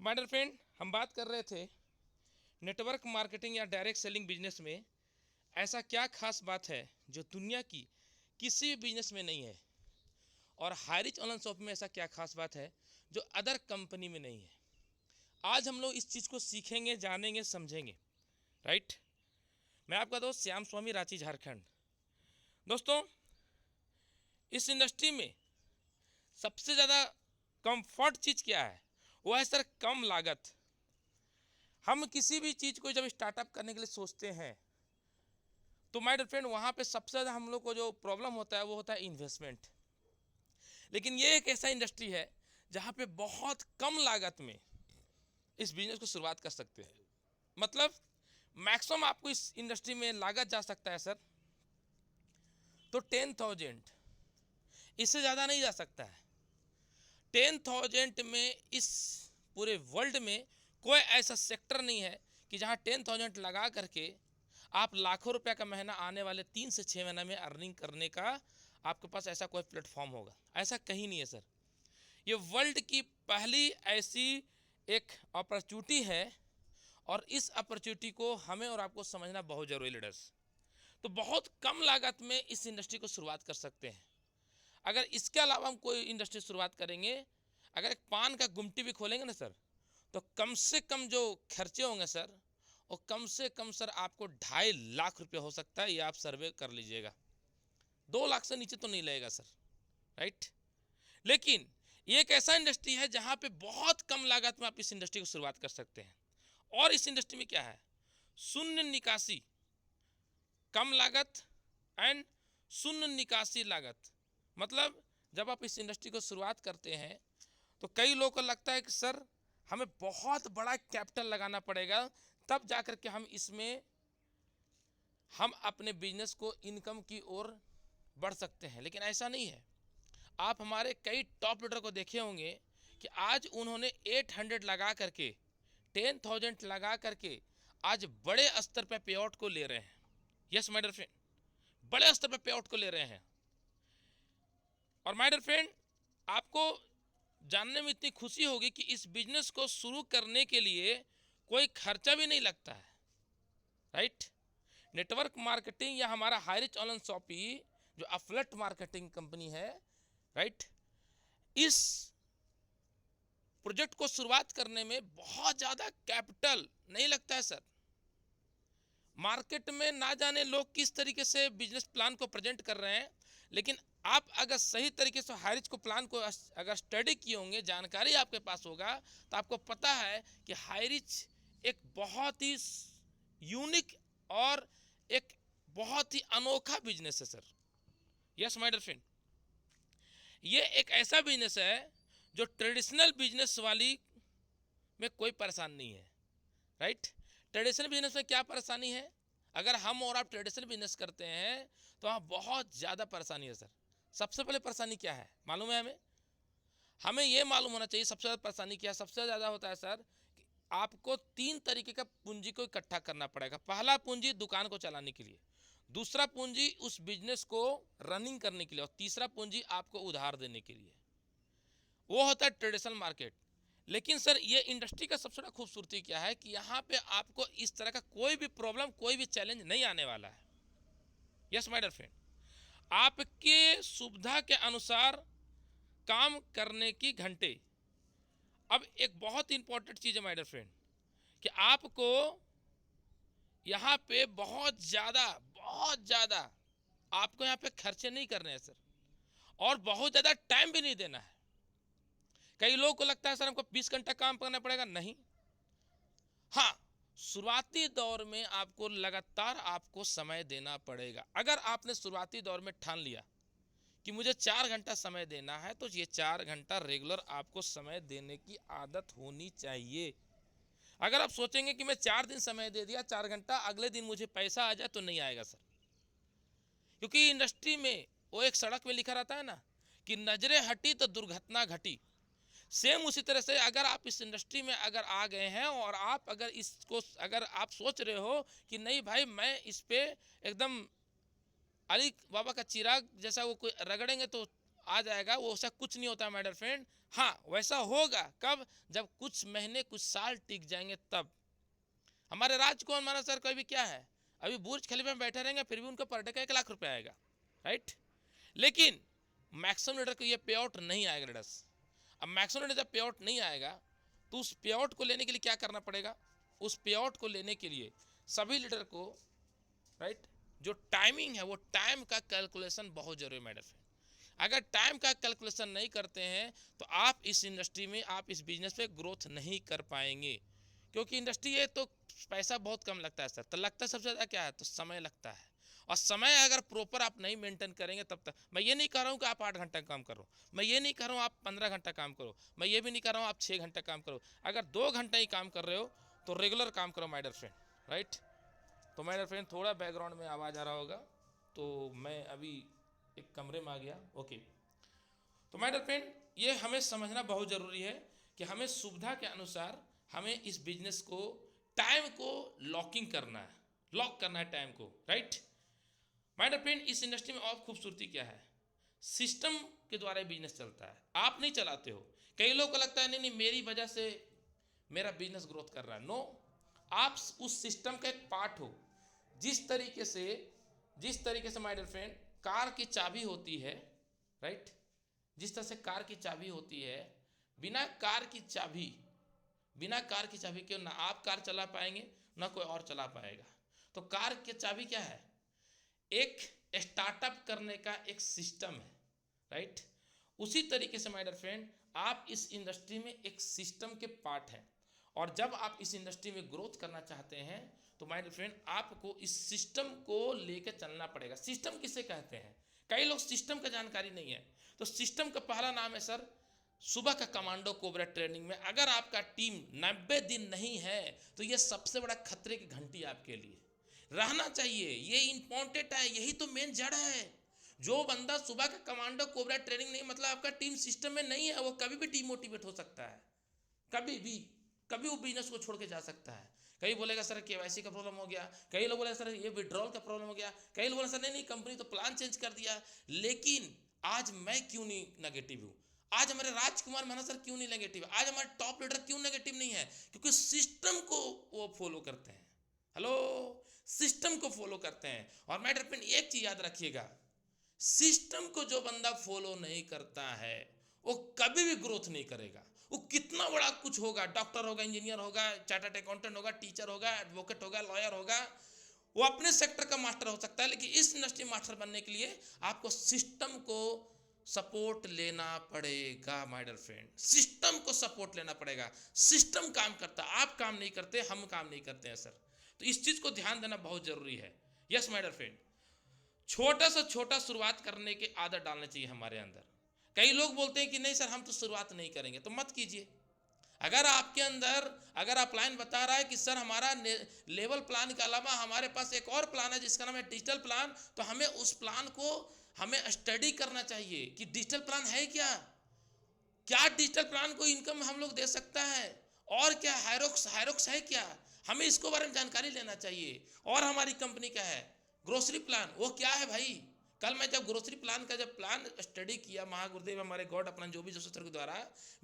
My dear friend, हम बात कर रहे थे नेटवर्क मार्केटिंग या डायरेक्ट सेलिंग बिजनेस में ऐसा क्या खास बात है जो दुनिया की किसी भी बिजनेस में नहीं है, और हाईरिच ऑनलाइन शॉप में ऐसा क्या खास बात है जो अदर कंपनी में नहीं है। आज हम लोग इस चीज़ को सीखेंगे, जानेंगे, समझेंगे। राइट। मैं आपका दोस्त श्याम स्वामी, रांची, झारखंड। दोस्तों, इस इंडस्ट्री में सबसे ज़्यादा कंफर्ट चीज़ क्या है? वो है सर कम लागत। हम किसी भी चीज़ को जब स्टार्टअप करने के लिए सोचते हैं तो माय डियर फ्रेंड, वहाँ पे सबसे ज़्यादा हम लोग को जो प्रॉब्लम होता है वो होता है इन्वेस्टमेंट। लेकिन ये एक ऐसा इंडस्ट्री है जहाँ पे बहुत कम लागत में इस बिजनेस को शुरुआत कर सकते हैं। मतलब मैक्सिमम आपको इस इंडस्ट्री में लागत जा सकता है सर तो 10,000, इससे ज़्यादा नहीं जा सकता है। 10,000 में इस पूरे वर्ल्ड में कोई ऐसा सेक्टर नहीं है कि जहाँ 10,000 लगा करके आप लाखों रुपए का महीना आने वाले 3 से 6 महीने में अर्निंग करने का आपके पास ऐसा कोई प्लेटफॉर्म होगा। ऐसा कहीं नहीं है सर। ये वर्ल्ड की पहली ऐसी एक अपॉर्चुनिटी है और इस अपॉर्चुनिटी को हमें और आपको समझना बहुत जरूरी है लीडर्स। तो बहुत कम लागत में इस इंडस्ट्री को शुरुआत कर सकते हैं। अगर इसके अलावा हम कोई इंडस्ट्री शुरुआत करेंगे, अगर एक पान का गुमटी भी खोलेंगे ना सर, तो कम से कम जो खर्चे होंगे सर, और कम से कम सर आपको 2.5 लाख रुपये हो सकता है। ये आप सर्वे कर लीजिएगा। 2 लाख से नीचे तो नहीं लगेगा सर। राइट। लेकिन ये एक ऐसा इंडस्ट्री है जहां पे बहुत कम लागत में आप इस इंडस्ट्री को शुरुआत कर सकते हैं। और इस इंडस्ट्री में क्या है? शून्य निकासी, कम लागत एंड शून्य निकासी लागत। मतलब जब आप इस इंडस्ट्री को शुरुआत करते हैं तो कई लोगों को लगता है कि सर हमें बहुत बड़ा कैपिटल लगाना पड़ेगा, तब जाकर के हम अपने बिजनेस को इनकम की ओर बढ़ सकते हैं। लेकिन ऐसा नहीं है। आप हमारे कई टॉप लीडर को देखे होंगे कि आज उन्होंने 800 लगा करके, 10,000 लगा करके आज बड़े स्तर पर पे आउट को ले रहे हैं। यस माय डियर फ्रेंड, बड़े स्तर पर पे आउट को ले रहे हैं। और माय डियर फ्रेंड, आपको जानने में इतनी खुशी होगी कि इस बिजनेस को शुरू करने के लिए कोई खर्चा भी नहीं लगता है। राइट। नेटवर्क मार्केटिंग या हमारा हाईरिच ऑनलाइन शॉपी जो अफलेट मार्केटिंग कंपनी है, राइट, इस प्रोजेक्ट को शुरुआत करने में बहुत ज़्यादा कैपिटल नहीं लगता है सर। मार्केट में ना जाने लोग किस तरीके से बिजनेस प्लान को प्रेजेंट कर रहे हैं, लेकिन आप अगर सही तरीके से हाईरिच को प्लान को अगर स्टडी किए होंगे, जानकारी आपके पास होगा, तो आपको पता है कि हाईरिच एक बहुत ही यूनिक और एक बहुत ही अनोखा बिजनेस है sir. Yes my dear friend, ये एक ऐसा बिजनेस है जो ट्रेडिशनल बिजनेस वाली में कोई परेशान नहीं है। राइट। ट्रेडिशनल बिजनेस में क्या परेशानी है? अगर हम और आप ट्रेडिशनल बिजनेस करते हैं तो वहाँ बहुत ज़्यादा परेशानी है सर। सबसे पहले परेशानी क्या है मालूम है हमें? हमें ये मालूम होना चाहिए सबसे ज़्यादा परेशानी क्या है। सबसे ज़्यादा होता है सर कि आपको 3 तरीके का पूंजी को इकट्ठा करना पड़ेगा। पहला पूंजी दुकान को चलाने के लिए, दूसरा पूंजी उस बिजनेस को रनिंग करने के लिए, और तीसरा पूंजी आपको उधार देने के लिए। वो होता है ट्रेडिशनल मार्केट। लेकिन सर ये इंडस्ट्री का सबसे बड़ा खूबसूरती क्या है कि यहाँ पे आपको इस तरह का कोई भी प्रॉब्लम, कोई भी चैलेंज नहीं आने वाला है। यस माय डियर फ्रेंड, आपके सुविधा के अनुसार काम करने की घंटे। अब एक बहुत इंपॉर्टेंट चीज़ है माय डियर फ्रेंड कि आपको यहाँ पे बहुत ज़्यादा आपको यहाँ पे खर्चे नहीं करने हैं सर, और बहुत ज़्यादा टाइम भी नहीं देना है। कई लोगों को लगता है सर हमको 20 घंटा काम करना पड़ेगा। नहीं, हाँ, शुरुआती दौर में आपको लगातार आपको समय देना पड़ेगा। अगर आपने शुरुआती दौर में ठान लिया कि मुझे 4 घंटा समय देना है, तो ये 4 घंटा रेगुलर आपको समय देने की आदत होनी चाहिए। अगर आप सोचेंगे कि मैं 4 दिन समय दे दिया, 4 घंटा, अगले दिन मुझे पैसा आ जाए, तो नहीं आएगा सर। क्योंकि इंडस्ट्री में वो एक सड़क में लिखा रहता है ना कि नजरें हटी तो दुर्घटना घटी। सेम उसी तरह से अगर आप इस इंडस्ट्री में अगर आ गए हैं और आप अगर इसको अगर आप सोच रहे हो कि नहीं भाई मैं इस पे एकदम अली बाबा का चिराग जैसा वो कोई रगड़ेंगे तो आ जाएगा, वो ऐसा कुछ नहीं होता माय डियर फ्रेंड। हाँ वैसा होगा कब, जब कुछ महीने कुछ साल टिक जाएंगे तब। हमारे राजकुमार माना सर कोई भी क्या है, अभी बुर्ज खलीफा में बैठे रहेंगे फिर भी उनको पर डे का 1 लाख रुपया आएगा, राइट। लेकिन मैक्सिमम लीडर को ये पे आउट नहीं आएगा लीडर्स। अब मैक्सिमम लीडर जब पे आउट नहीं आएगा तो उस पे आउट को लेने के लिए क्या करना पड़ेगा, उस पे आउट को लेने के लिए सभी लीडर को, राइट, जो टाइमिंग है वो टाइम का कैलकुलेशन बहुत जरूरी है मैडम। अगर टाइम का कैलकुलेशन नहीं करते हैं तो आप इस इंडस्ट्री में, आप इस बिजनेस पे ग्रोथ नहीं कर पाएंगे, क्योंकि इंडस्ट्री है तो पैसा बहुत कम लगता है सर, तो लगता है सबसे ज़्यादा क्या है, तो समय लगता है। और समय अगर प्रॉपर आप नहीं मेंटेन करेंगे तब तक, मैं ये नहीं कह रहा हूँ कि आप 8 घंटा काम करो, मैं ये नहीं कह रहा हूँ आप 15 घंटा काम करो, मैं ये भी नहीं कह रहा हूँ आप 6 घंटा काम करो। अगर 2 घंटा ही काम कर रहे हो तो रेगुलर काम करो माय डियर फ्रेंड, राइट। तो माय डियर फ्रेंड थोड़ा बैकग्राउंड में आवाज़ आ रहा होगा, तो मैं अभी एक कमरे में आ गया, ओके। तो माय डियर फ्रेंड ये हमें समझना बहुत ज़रूरी है कि हमें सुविधा के अनुसार हमें इस बिजनेस को, टाइम को लॉकिंग करना है, लॉक करना है टाइम को, राइट। माय डियर फ्रेंड इस इंडस्ट्री में और खूबसूरती क्या है, सिस्टम के द्वारा बिजनेस चलता है, आप नहीं चलाते हो। कई लोगों को लगता है नहीं नहीं मेरी वजह से मेरा बिजनेस ग्रोथ कर रहा है, नो, आप उस सिस्टम का एक पार्ट हो। जिस तरीके से माय डियर फ्रेंड कार की चाबी होती है, राइट, जिस तरह से कार की चाबी होती है, बिना कार की चाबी के ना आप कार चला पाएंगे ना कोई और चला पाएगा। तो कार की चाबी क्या है, एक स्टार्टअप करने का एक सिस्टम है, राइट। उसी तरीके से माय डियर फ्रेंड आप इस इंडस्ट्री में एक सिस्टम के पार्ट हैं, और जब आप इस इंडस्ट्री में ग्रोथ करना चाहते हैं तो माय डियर फ्रेंड आपको इस सिस्टम को लेकर चलना पड़ेगा। सिस्टम किसे कहते हैं, कई लोग सिस्टम का जानकारी नहीं है। तो सिस्टम का पहला नाम है सर सुबह का कमांडो कोबरा ट्रेनिंग में अगर आपका टीम 90 दिन नहीं है तो ये सबसे बड़ा खतरे की घंटी आपके लिए रहना चाहिए। ये इंपॉर्टेंट है, यही तो मेन जड़ है। जो बंदा सुबह का कमांडो कोबरा ट्रेनिंग नहीं, मतलब आपका टीम सिस्टम में नहीं है, वो कभी भी डिमोटिवेट हो सकता है, कभी वो बिजनेस को छोड़ के जा सकता है। कहीं बोलेगा सर केवाईसी का प्रॉब्लम हो गया, कई लोग बोलेगा सर ये विड्रॉल का प्रॉब्लम हो गया, कई लोग बोलेगा सर नहीं कंपनी तो प्लान चेंज कर दिया। लेकिन आज मैं क्यों नहीं नेगेटिव हूँ, आज हमारे राजकुमार माना सर क्यों नहीं नेगेटिव है, आज हमारे टॉप लीडर क्यों नेगेटिव नहीं है, क्योंकि सिस्टम को वो फॉलो करते हैं। हेलो, सिस्टम को फॉलो करते हैं। और मैटर पिन एक चीज याद रखिएगा, सिस्टम को जो बंदा फॉलो नहीं करता है वो कभी भी ग्रोथ नहीं करेगा। वो कितना बड़ा कुछ होगा, डॉक्टर होगा, इंजीनियर होगा, चार्टर्ड अकाउंटेंट होगा, टीचर होगा, एडवोकेट होगा, लॉयर होगा, वो अपने सेक्टर का मास्टर हो सकता है, लेकिन इस इंडस्ट्री मास्टर बनने के लिए आपको सिस्टम को सपोर्ट लेना पड़ेगा माय डियर फ्रेंड, सिस्टम को सपोर्ट लेना पड़ेगा। सिस्टम काम करता, आप काम नहीं करते, हम काम नहीं करते हैं सर। तो इस चीज को ध्यान देना बहुत जरूरी है। यस माय डियर फ्रेंड, छोटा से छोटा शुरुआत करने की आदत डालना चाहिए हमारे अंदर। कई लोग बोलते हैं कि नहीं सर हम तो शुरुआत नहीं करेंगे, तो मत कीजिए। अगर आपके अंदर, अगर अपलाइन बता रहा है कि सर हमारा लेवल प्लान के अलावा हमारे पास एक और प्लान है जिसका नाम है डिजिटल प्लान, तो हमें उस प्लान को हमें स्टडी करना चाहिए कि डिजिटल प्लान है क्या, क्या डिजिटल प्लान को इनकम हम लोग दे सकता है, और क्या हायरोक्स है क्या, हमें इसको बारे में जानकारी लेना चाहिए। और हमारी कंपनी क्या है, ग्रोसरी प्लान, वो क्या है भाई। कल मैं जब ग्रोसरी प्लान का जब प्लान स्टडी किया, महागुरुदेव हमारे गॉड अपना जो भी जोशेश्वर के द्वारा,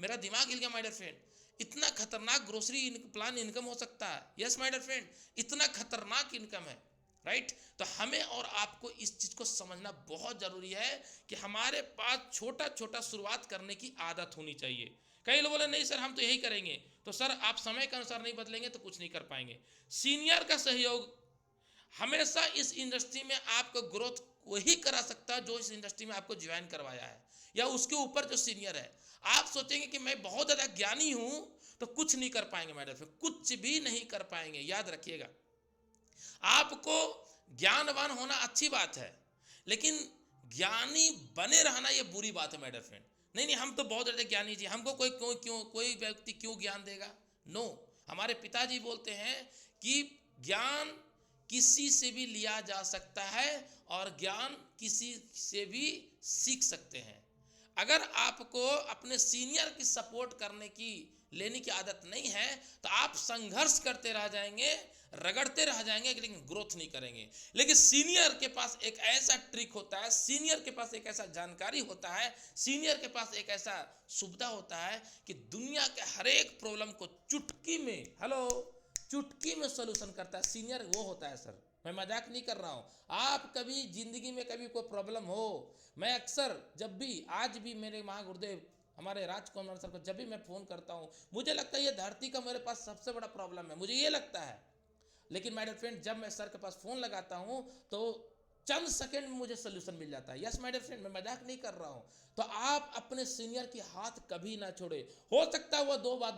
मेरा दिमाग हिल गया माय डियर फ्रेंड। इतना खतरनाक ग्रोसरी प्लान इनकम हो सकता है। यस माय डियर फ्रेंड, इतना खतरनाक इनकम है, राइट। तो हमें और आपको इस चीज को समझना बहुत जरूरी है कि हमारे पास छोटा छोटा शुरुआत करने की आदत होनी चाहिए। कई लोग बोले नहीं सर हम तो यही करेंगे, तो सर आप समय के अनुसार नहीं बदलेंगे तो कुछ नहीं कर पाएंगे। सीनियर का सहयोग हमेशा इस इंडस्ट्री में आपको ग्रोथ वही करा सकता है जो इस इंडस्ट्री में आपको ज्वाइन करवाया है, या उसके ऊपर जो सीनियर है। आप सोचेंगे कि मैं बहुत ज्यादा ज्ञानी हूं तो कुछ नहीं कर पाएंगे मैडम, कुछ भी नहीं कर पाएंगे। याद रखिएगा, आपको ज्ञानवान होना अच्छी बात है, लेकिन ज्ञानी बने रहना ये बुरी बात है मेरे फ्रेंड। नहीं हम तो बहुत ज्यादा ज्ञानी जी, हमको कोई व्यक्ति क्यों ज्ञान देगा, नो। हमारे पिताजी बोलते हैं कि ज्ञान किसी से भी लिया जा सकता है और ज्ञान किसी से भी सीख सकते हैं। अगर आपको अपने सीनियर की सपोर्ट करने की लेने की आदत नहीं है तो आप संघर्ष करते रह जाएंगे, रगड़ते रह जाएंगे, लेकिन ग्रोथ नहीं करेंगे। लेकिन सीनियर के पास एक ऐसा ट्रिक होता है, सीनियर के पास एक ऐसा जानकारी होता है, सीनियर के पास एक ऐसा सुविधा होता है कि दुनिया के हर एक प्रॉब्लम को चुटकी में, हेलो, चुटकी में सोल्यूशन करता है। सीनियर वो होता है सर, मैं मजाक नहीं कर रहा हूं। आप कभी जिंदगी में कभी कोई प्रॉब्लम हो, मैं अक्सर जब भी, आज भी मेरे महागुरुदेव हमारे राजकुमार सर को जब भी मैं फ़ोन करता हूँ, मुझे लगता है ये धरती का मेरे पास सबसे बड़ा प्रॉब्लम है, मुझे ये लगता है। लेकिन माय डियर फ्रेंड, जब मैं सर के पास फ़ोन लगाता हूँ तो चंद सेकंड में मुझे सोल्यूशन मिल जाता है। यस माय डियर फ्रेंड, मैं मजाक नहीं कर रहा हूँ। तो आप अपने सीनियर की हाथ कभी ना छोड़े। हो सकता है वो 2 बार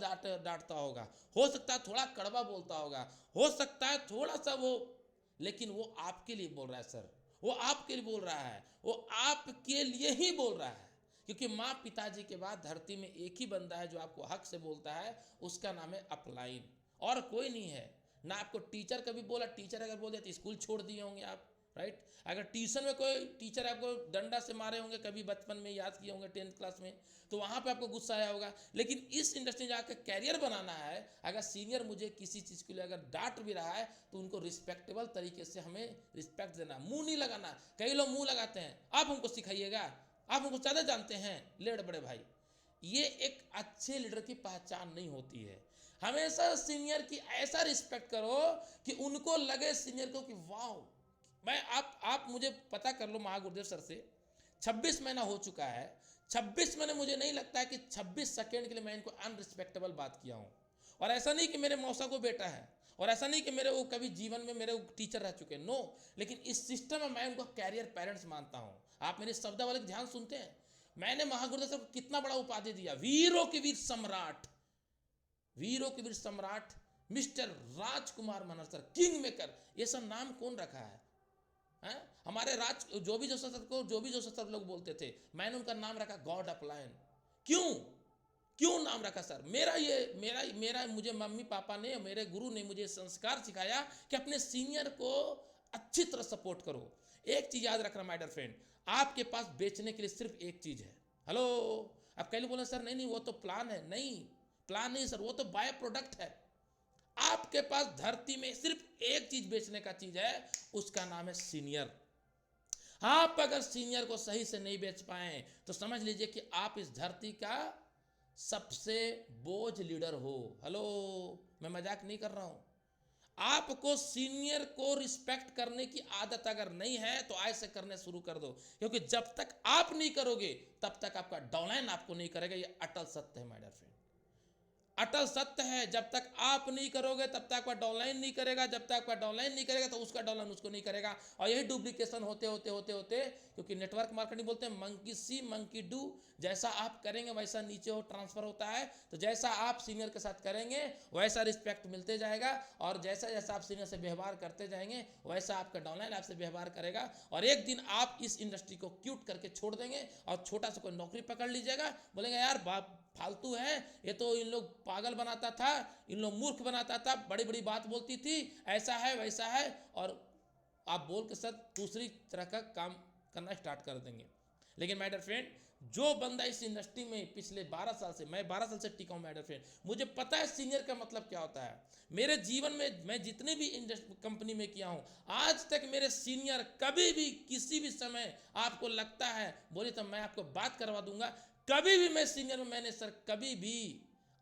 डांटता होगा, हो सकता है थोड़ा कड़वा बोलता होगा, हो सकता है थोड़ा सा वो, लेकिन वो आपके लिए बोल रहा है सर, वो आपके लिए बोल रहा है, वो आपके लिए ही बोल रहा है। क्योंकि माँ पिताजी के बाद धरती में एक ही बंदा है जो आपको हक से बोलता है, उसका नाम है अपलाइन, और कोई नहीं है। ना आपको टीचर कभी बोला, टीचर अगर बोल दिया तो स्कूल छोड़ दिए होंगे आप, राइट। अगर ट्यूशन में कोई टीचर आपको डंडा से मारे होंगे, कभी बचपन में याद किए होंगे 10th क्लास में, तो वहाँ पे आपको गुस्सा आया होगा। लेकिन इस इंडस्ट्री में जाकर कैरियर बनाना है, अगर सीनियर मुझे किसी चीज़ के लिए अगर डांट भी रहा है तो उनको रिस्पेक्टेबल तरीके से हमें रिस्पेक्ट देना, मुंह नहीं लगाना। कई लोग मुंह लगाते हैं, आप हमको सिखाइएगा, आप हमको ज़्यादा जानते हैं, लेड बड़े भाई। ये एक अच्छे लीडर की पहचान नहीं होती है। हमेशा सीनियर की ऐसा रिस्पेक्ट करो कि उनको लगे सीनियर को कि वाह, मैं आप मुझे पता कर लो महागुरुदेव सर से 26 महीना हो चुका है, 26 महीने मुझे नहीं लगता है कि 26 सेकेंड के लिए मैं इनको अनरिस्पेक्टेबल बात किया हूँ। और ऐसा नहीं कि मेरे मौसा को बेटा है, और ऐसा नहीं कि मेरे वो कभी जीवन में मेरे टीचर रह चुके, नो। लेकिन इस सिस्टम में मैं उनको कैरियर पेरेंट्स मानता हूँ। आप मेरे शब्दावली ध्यान सुनते हैं, मैंने महागुरुदेव सर को कितना बड़ा उपाधि दिया, वीरों के वीर सम्राट, वीरों के वीर सम्राट मिस्टर राजकुमार मनहर सर, किंग मेकर, ये सब नाम कौन रखा है? हमारे जो भी जोशी सर लोग बोलते थे, मैंने उनका नाम रखा गॉड अपलाइन। क्यों नाम रखा सर? मेरा मुझे मम्मी पापा ने, मेरे गुरु ने मुझे संस्कार सिखाया कि अपने सीनियर को अच्छी तरह सपोर्ट करो। एक चीज याद रखना माय डियर फ्रेंड, आपके पास बेचने के लिए सिर्फ एक चीज है। हेलो, आप कहीं बोले सर नहीं वो तो प्लान है, नहीं प्लान नहीं सर, वो तो बाय प्रोडक्ट है। आपके पास धरती में सिर्फ एक चीज बेचने का चीज है, उसका नाम है सीनियर। आप अगर सीनियर को सही से नहीं बेच पाए तो समझ लीजिए कि आप इस धरती का सबसे बोझ लीडर हो। हेलो, मैं मजाक नहीं कर रहा हूं। आपको सीनियर को रिस्पेक्ट करने की आदत अगर नहीं है तो आज से करने शुरू कर दो, क्योंकि जब तक आप नहीं करोगे तब तक आपका डाउनलाइन आपको नहीं करेगा। ये अटल सत्य है माय डियर फ्रेंड, अटल सत्य है। जब तक आप नहीं करोगे तब तक आपका डाउनलाइन नहीं करेगा, जब तक आपका डाउनलाइन नहीं करेगा तो उसका डाउनलाइन उसको नहीं करेगा। और यही डुप्लीकेशन होते होते होते होते, क्योंकि नेटवर्क मार्केटिंग बोलते हैं मंकी सी मंकी डू, जैसा आप करेंगे वैसा नीचे हो ट्रांसफर होता है। तो जैसा आप सीनियर के साथ करेंगे वैसा रिस्पेक्ट मिलते जाएगा, और जैसा जैसा आप सीनियर से व्यवहार करते जाएंगे वैसा आपका डाउनलाइन आपसे व्यवहार करेगा। और एक दिन आप इस इंडस्ट्री को क्यूट करके छोड़ देंगे और छोटा सा कोई नौकरी पकड़ लीजिएगा, बोलेंगे यार बाप फालतू है, ये तो इन लोग पागल बनाता था, इन लोग मूर्ख बनाता था, बड़ी बड़ी बात बोलती थी, ऐसा है वैसा है, और आप बोल के सर दूसरी तरह का काम करना स्टार्ट कर देंगे। लेकिन माय डियर फ्रेंड, जो बंदा इस इंडस्ट्री में पिछले 12 साल से, मैं 12 साल से टिका हूं माय डियर फ्रेंड, मुझे पता है सीनियर का मतलब क्या होता है। मेरे जीवन में मैं जितने भी कंपनी में किया हूं, आज तक मेरे सीनियर कभी भी किसी भी समय आपको लगता है बोले तो मैं आपको बात करवा दूंगा, कभी भी मैं सीनियर में, मैंने सर कभी भी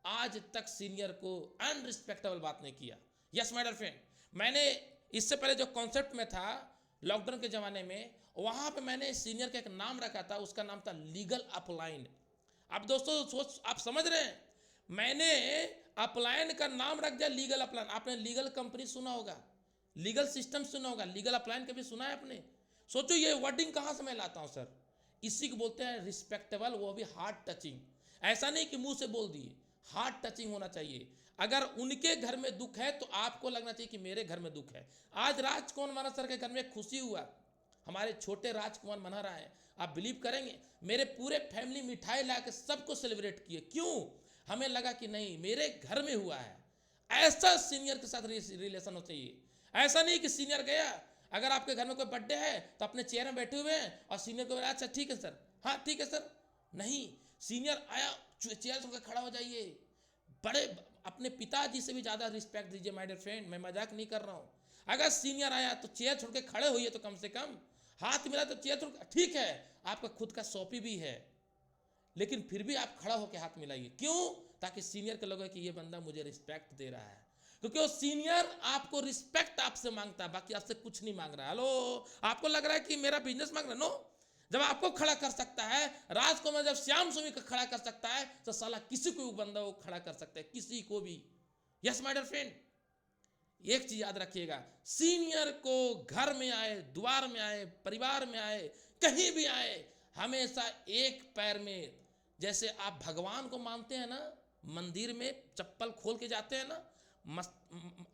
आज तक सीनियर को अनरिस्पेक्टेबल बात नहीं किया। यस माय डियर फ्रेंड, मैंने इससे पहले जो कॉन्सेप्ट में था लॉकडाउन के ज़माने में, वहाँ पे मैंने सीनियर का एक नाम रखा था, उसका नाम था लीगल अपलाइन। अब दोस्तों सोच, आप समझ रहे हैं, मैंने अपलाइन का नाम रख दिया लीगल अपलाइन। आपने लीगल कंपनी सुना होगा, लीगल सिस्टम सुना होगा, लीगल अपलाइन कभी सुना है आपने? सोचो ये वर्डिंग कहाँ से मैं लाता हूँ सर, इसी को बोलते हैं रिस्पेक्टेबल, वो भी हार्ट टचिंग। ऐसा नहीं कि मुंह से बोल दिए, हार्ट टचिंग होना चाहिए। अगर उनके घर में दुख है तो आपको लगना चाहिए कि मेरे घर में दुख है। आज राजकुमार मनहर सर के घर में खुशी हुआ, हमारे छोटे राजकुमार मनहर आए, आप बिलीव करेंगे मेरे पूरे फैमिली मिठाई ला के सबको सेलिब्रेट किए। क्यों? हमें लगा कि नहीं मेरे घर में हुआ है। ऐसा सीनियर के साथ रिलेशन होना चाहिए। ऐसा नहीं कि सीनियर गया, अगर आपके घर में कोई बर्थडे है तो अपने चेयर में बैठे हुए हैं और सीनियर को बोला अच्छा ठीक है सर, हाँ ठीक है सर, नहीं, सीनियर आया चेयर से खड़ा हो जाइए, बड़े अपने पिताजी से भी ज़्यादा रिस्पेक्ट दीजिए माय डियर फ्रेंड, मैं मजाक नहीं कर रहा हूँ। अगर सीनियर आया तो चेयर छोड़ के खड़े होइए, तो कम से कम हाथ मिला तो चेयर छोड़, ठीक है आपका खुद का शॉपी भी है, लेकिन फिर भी आप खड़ा होकर हाथ मिलाइए। क्यों? ताकि सीनियर को लगे कि ये बंदा मुझे रिस्पेक्ट दे रहा है, क्योंकि वो सीनियर आपको रिस्पेक्ट आपसे मांगता है, बाकी आपसे कुछ नहीं मांग रहा है। हेलो, आपको लग रहा है कि मेरा बिजनेस मांग रहा है? नो, जब आपको खड़ा कर सकता है राज को, मैं जब श्याम सुमी को खड़ा कर सकता है, तो साला किसी को बंदा वो खड़ा कर सकता है, किसी को भी। यस माय डियर फ्रेंड, एक चीज याद रखिएगा, सीनियर को घर में आए, द्वार में आए, परिवार में आए, कहीं भी आए, हमेशा एक पैर में, जैसे आप भगवान को मानते हैं ना, मंदिर में चप्पल खोल के जाते हैं ना,